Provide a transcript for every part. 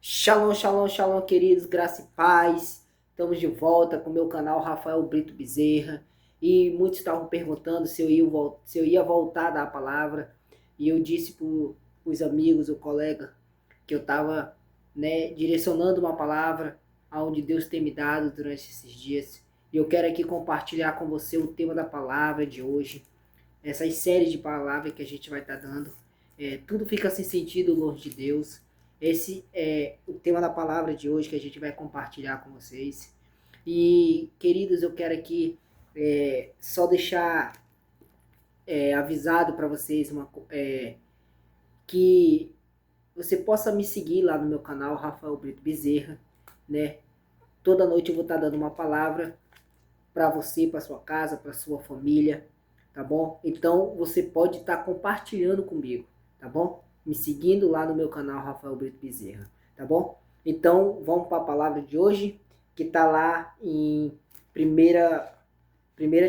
Shalom, shalom, shalom, queridos, graça e paz. Estamos de volta com o meu canal Rafael Brito Bezerra. E muitos estavam perguntando se eu ia voltar a dar a palavra. E eu disse para os amigos, o colega, que eu estava, direcionando uma palavra aonde Deus tem me dado durante esses dias. E eu quero aqui compartilhar com você o tema da palavra de hoje. Essas séries de palavras que a gente vai estar dando. Tudo fica sem sentido longe de Deus. Esse é o tema da palavra de hoje que a gente vai compartilhar com vocês. E, queridos, eu quero aqui só deixar avisado para vocês que você possa me seguir lá no meu canal, Rafael Brito Bezerra, né? Toda noite eu vou estar dando uma palavra para você, para sua casa, para sua família, tá bom? Então você pode estar compartilhando comigo, tá bom? Me seguindo lá no meu canal Rafael Brito Bezerra, tá bom? Então vamos para a palavra de hoje, que tá lá em primeira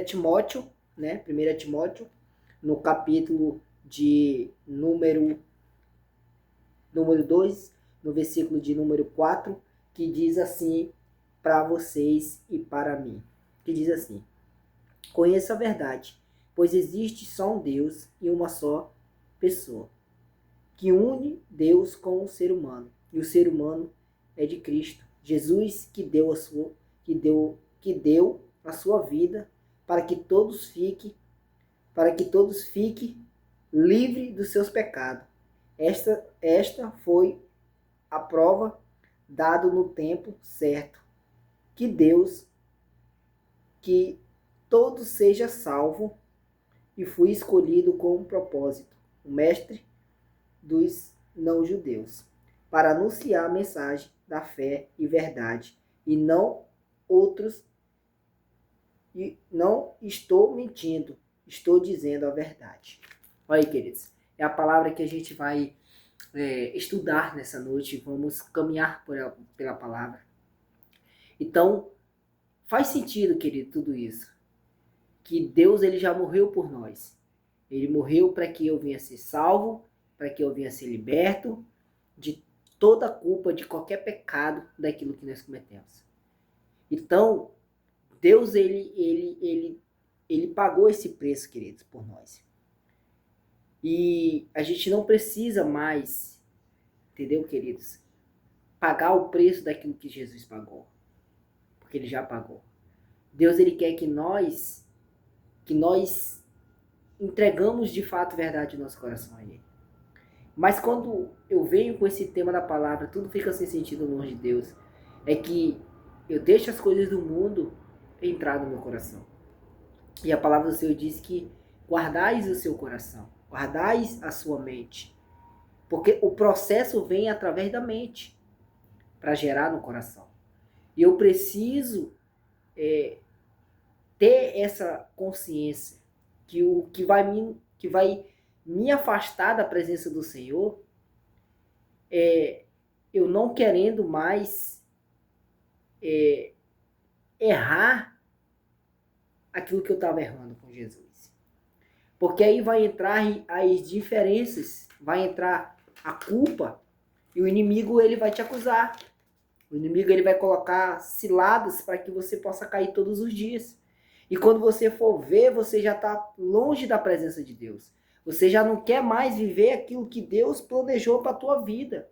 Timóteo, né? 1 Timóteo, no capítulo de número 2, no versículo de número 4, que diz assim para vocês e para mim. Que diz assim: conheça a verdade, pois existe só um Deus e uma só pessoa, que une Deus com o ser humano, e o ser humano é de Cristo Jesus, que deu a sua vida para que todos fiquem livres dos seus pecados. Esta foi a prova dada no tempo certo, que Deus, que todo seja salvo, e fui escolhido com um propósito, o mestre dos não-judeus, para anunciar a mensagem da fé e verdade, e não outros. E não estou mentindo, estou dizendo a verdade. Olha aí, queridos, é a palavra que a gente vai estudar nessa noite. Vamos caminhar pela palavra. Então, faz sentido, querido, tudo isso. Que Deus, ele já morreu por nós. Ele morreu para que eu venha ser salvo, para que eu venha ser liberto de toda a culpa, de qualquer pecado daquilo que nós cometemos. Então, Deus, ele pagou esse preço, queridos, por nós. E a gente não precisa mais, entendeu, queridos, pagar o preço daquilo que Jesus pagou, porque ele já pagou. Deus, ele quer que nós entregamos de fato verdade no nosso coração a ele. Mas quando eu venho com esse tema da palavra, tudo fica sem sentido longe de Deus, é que eu deixo as coisas do mundo entrar no meu coração. E a palavra do Senhor diz que guardais o seu coração, guardais a sua mente, porque o processo vem através da mente para gerar no coração. E eu preciso ter essa consciência que o que vai me afastar da presença do Senhor é eu não querendo mais errar aquilo que eu estava errando com Jesus. Porque aí vai entrar as diferenças, vai entrar a culpa, e o inimigo, ele vai te acusar. O inimigo, ele vai colocar ciladas para que você possa cair todos os dias. E quando você for ver, você já está longe da presença de Deus. Você já não quer mais viver aquilo que Deus planejou para a tua vida,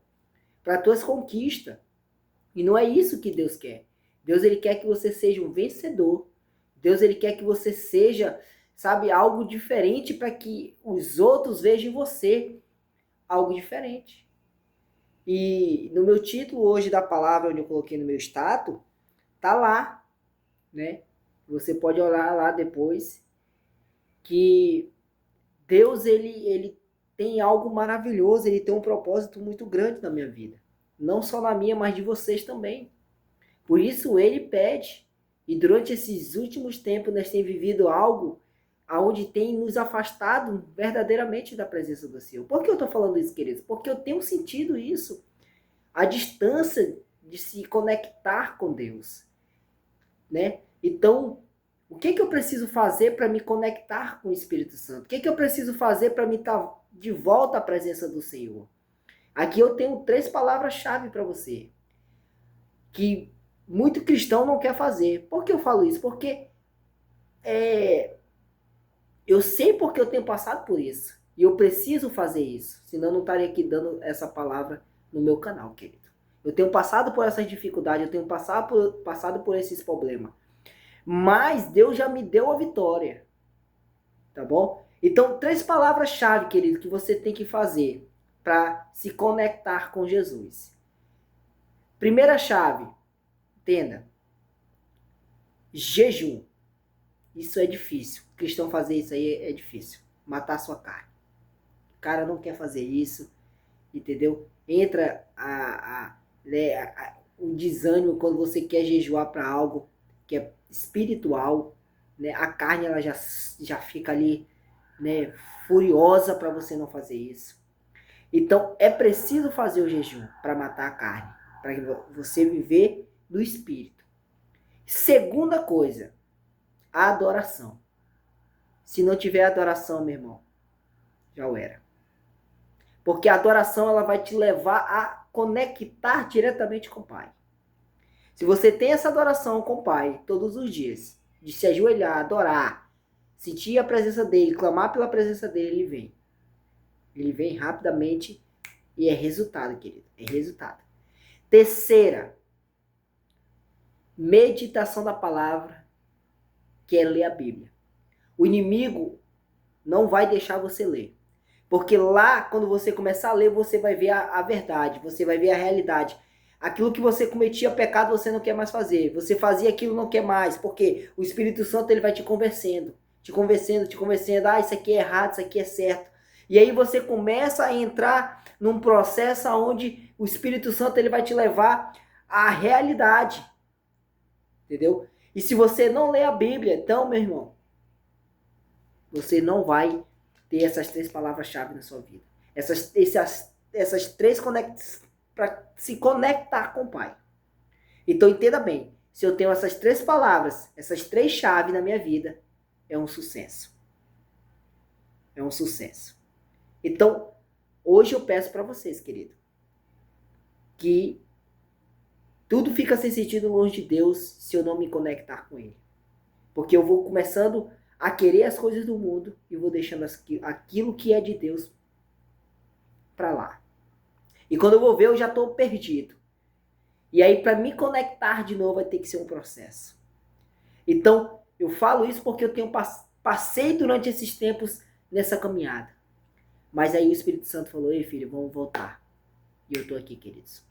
para as tuas conquistas. E não é isso que Deus quer. Deus, ele quer que você seja um vencedor. Deus, ele quer que você seja, sabe, algo diferente, para que os outros vejam em você algo diferente. E no meu título hoje da palavra, onde eu coloquei no meu status, tá lá, né? Você pode olhar lá depois, que Deus, ele tem algo maravilhoso, ele tem um propósito muito grande na minha vida. Não só na minha, mas de vocês também. Por isso ele pede. E durante esses últimos tempos nós temos vivido algo onde tem nos afastado verdadeiramente da presença do Senhor. Por que eu estou falando isso, queridos? Porque eu tenho sentido isso. A distância de se conectar com Deus, né? Então, o que eu preciso fazer para me conectar com o Espírito Santo? O que eu preciso fazer para me estar de volta à presença do Senhor? Aqui eu tenho 3 palavras-chave para você, que muito cristão não quer fazer. Por que eu falo isso? Porque eu sei porque eu tenho passado por isso. E eu preciso fazer isso. Senão eu não estaria aqui dando essa palavra no meu canal, querido. Eu tenho passado por essas dificuldades, eu tenho passado por esses problemas. Mas Deus já me deu a vitória. Tá bom? Então, 3 palavras-chave, querido, que você tem que fazer para se conectar com Jesus. Primeira chave, entenda. Jejum. Isso é difícil. O cristão fazer isso aí é difícil. Matar sua carne. O cara não quer fazer isso, entendeu? Entra o desânimo quando você quer jejuar para algo que é espiritual, né? A carne ela já fica ali, né, furiosa para você não fazer isso. Então é preciso fazer o jejum para matar a carne, para você viver do espírito. Segunda coisa, a adoração. Se não tiver adoração, meu irmão, já era. Porque a adoração ela vai te levar a conectar diretamente com o Pai. Se você tem essa adoração com o Pai todos os dias, de se ajoelhar, adorar, sentir a presença dele, clamar pela presença dele, ele vem. Ele vem rapidamente e é resultado, querido. É resultado. Terceira, meditação da palavra, que é ler a Bíblia. O inimigo não vai deixar você ler. Porque lá, quando você começar a ler, você vai ver a verdade, você vai ver a realidade. Aquilo que você cometia pecado, você não quer mais fazer. Você fazia aquilo, não quer mais. Porque o Espírito Santo ele vai te convencendo. Te convencendo. Ah, isso aqui é errado, isso aqui é certo. E aí você começa a entrar num processo onde o Espírito Santo ele vai te levar à realidade. Entendeu? E se você não lê a Bíblia, então, meu irmão, você não vai ter essas 3 palavras-chave na sua vida. Essas 3 para se conectar com o Pai. Então entenda bem, se eu tenho essas 3 palavras, essas 3 chaves na minha vida, é um sucesso. É um sucesso. Então, hoje eu peço para vocês, querido, que tudo fica sem sentido longe de Deus se eu não me conectar com Ele. Porque eu vou começando a querer as coisas do mundo e vou deixando aquilo que é de Deus para lá. E quando eu vou ver, eu já estou perdido. E aí, para me conectar de novo, vai ter que ser um processo. Então, eu falo isso porque eu passei durante esses tempos nessa caminhada. Mas aí o Espírito Santo falou, ei filho, vamos voltar. E eu estou aqui, queridos.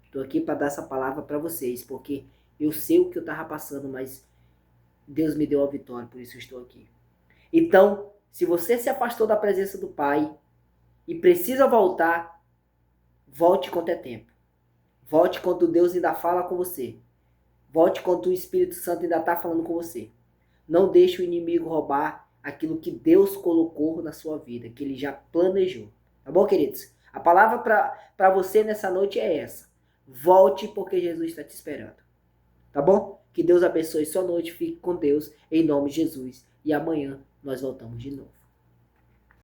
Estou aqui para dar essa palavra para vocês, porque eu sei o que eu estava passando, mas Deus me deu a vitória, por isso eu estou aqui. Então, se você se afastou da presença do Pai e precisa voltar, volte quando é tempo. Volte quando Deus ainda fala com você. Volte quando o Espírito Santo ainda está falando com você. Não deixe o inimigo roubar aquilo que Deus colocou na sua vida, que Ele já planejou. Tá bom, queridos? A palavra para você nessa noite é essa. Volte porque Jesus está te esperando. Tá bom? Que Deus abençoe sua noite. Fique com Deus, em nome de Jesus. E amanhã nós voltamos de novo.